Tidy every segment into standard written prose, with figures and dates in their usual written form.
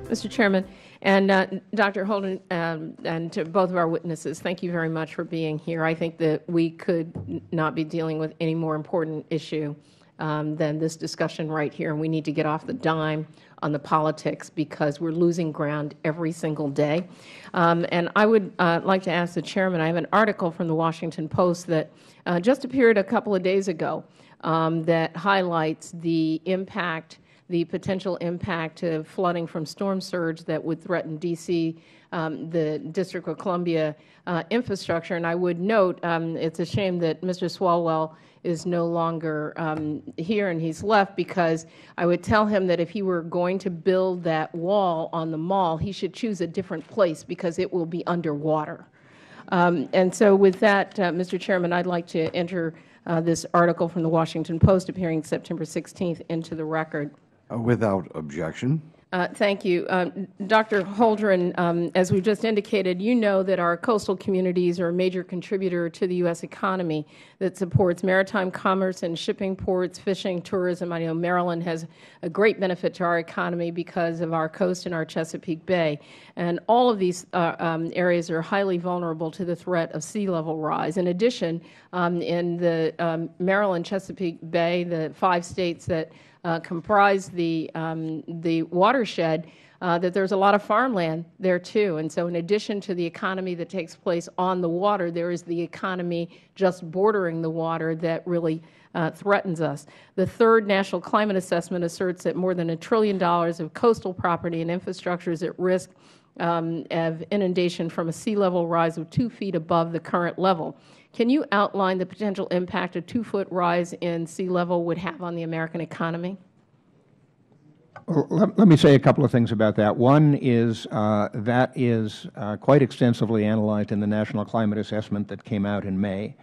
Mr. Chairman, and Dr. Holdren, and to both of our witnesses, thank you very much for being here. I think that we could not be dealing with any more important issue than this discussion right here, and we need to get off the dime on the politics because we're losing ground every single day. And I would like to ask the Chairman, I have an article from the Washington Post that just appeared a couple of days ago that highlights the impact, the potential impact of flooding from storm surge that would threaten D.C., the District of Columbia infrastructure. And I would note it's a shame that Mr. Swalwell is no longer here and he's left, because I would tell him that if he were going to build that wall on the mall, he should choose a different place because it will be underwater. And so with that, Mr. Chairman, I'd like to enter this article from the Washington Post appearing September 16th into the record. Without objection. Thank you. Dr. Holdren, as we just indicated, you know that our coastal communities are a major contributor to the U.S. economy that supports maritime commerce and shipping ports, fishing, tourism. I know Maryland has a great benefit to our economy because of our coast and our Chesapeake Bay. And all of these areas are highly vulnerable to the threat of sea level rise. In addition, in the Maryland, Chesapeake Bay, the 5 states that comprise the watershed, that there's a lot of farmland there too. And so in addition to the economy that takes place on the water, there is the economy just bordering the water that really threatens us. The third National Climate Assessment asserts that more than $1 trillion of coastal property and infrastructure is at risk of inundation from a sea level rise of 2 feet above the current level. Can you outline the potential impact a 2-foot rise in sea level would have on the American economy? Well, let me say a couple of things about that. One is that is quite extensively analyzed in the National Climate Assessment that came out in May.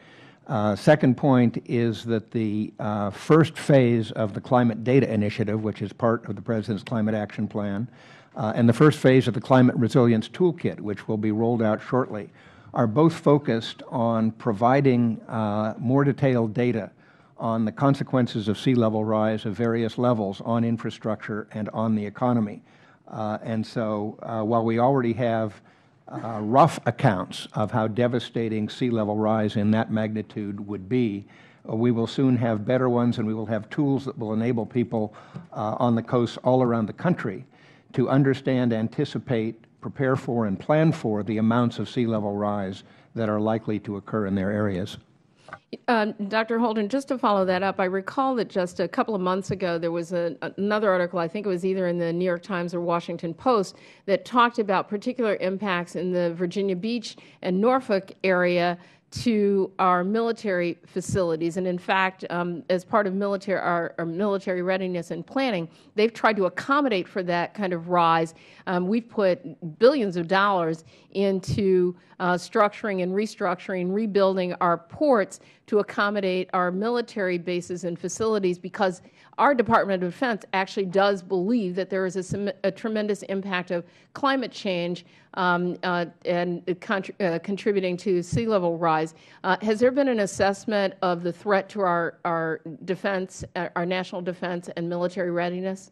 Second point is that the first phase of the Climate Data Initiative, which is part of the President's Climate Action Plan, and the first phase of the Climate Resilience Toolkit, which will be rolled out shortly, are both focused on providing more detailed data on the consequences of sea level rise of various levels on infrastructure and on the economy. And so while we already have rough accounts of how devastating sea level rise in that magnitude would be, we will soon have better ones, and we will have tools that will enable people on the coast all around the country to understand, anticipate, prepare for, and plan for the amounts of sea level rise that are likely to occur in their areas. Dr. Holdren, just to follow that up, I recall that just a couple of months ago there was another article, I think it was either in the New York Times or Washington Post, that talked about particular impacts in the Virginia Beach and Norfolk area to our military facilities. And in fact, as part of our military readiness and planning, they've tried to accommodate for that kind of rise. We've put billions of dollars into structuring and restructuring, rebuilding our ports to accommodate our military bases and facilities, because our Department of Defense actually does believe that there is a tremendous impact of climate change and contributing to sea level rise. Has there been an assessment of the threat to our defense, our national defense and military readiness?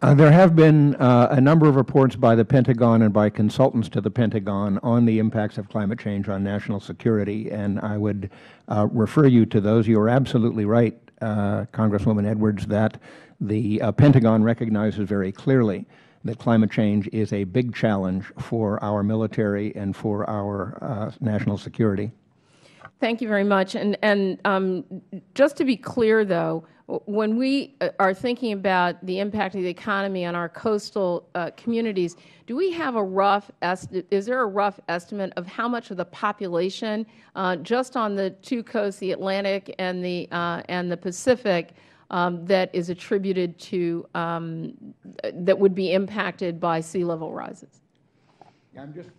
There have been a number of reports by the Pentagon and by consultants to the Pentagon on the impacts of climate change on national security, and I would refer you to those. You are absolutely right, Congresswoman Edwards, that the Pentagon recognizes very clearly that climate change is a big challenge for our military and for our national security. Thank you very much. And just to be clear, though, when we are thinking about the impact of the economy on our coastal communities, do we have a rough is there a rough estimate of how much of the population just on the 2 coasts, the Atlantic and the Pacific, that is attributed to that would be impacted by sea level rises? I'm just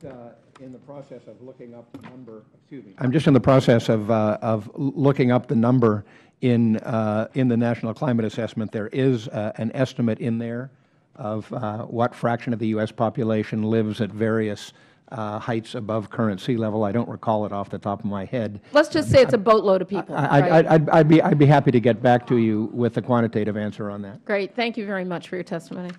in the process of looking up the number. Excuse me. I'm just in the process of looking up the number in the National Climate Assessment. There is an estimate in there of what fraction of the U.S. population lives at various heights above current sea level. I don't recall it off the top of my head. Let's just say it's a boatload of people. I'd be happy to get back to you with a quantitative answer on that. Great. Thank you very much for your testimony.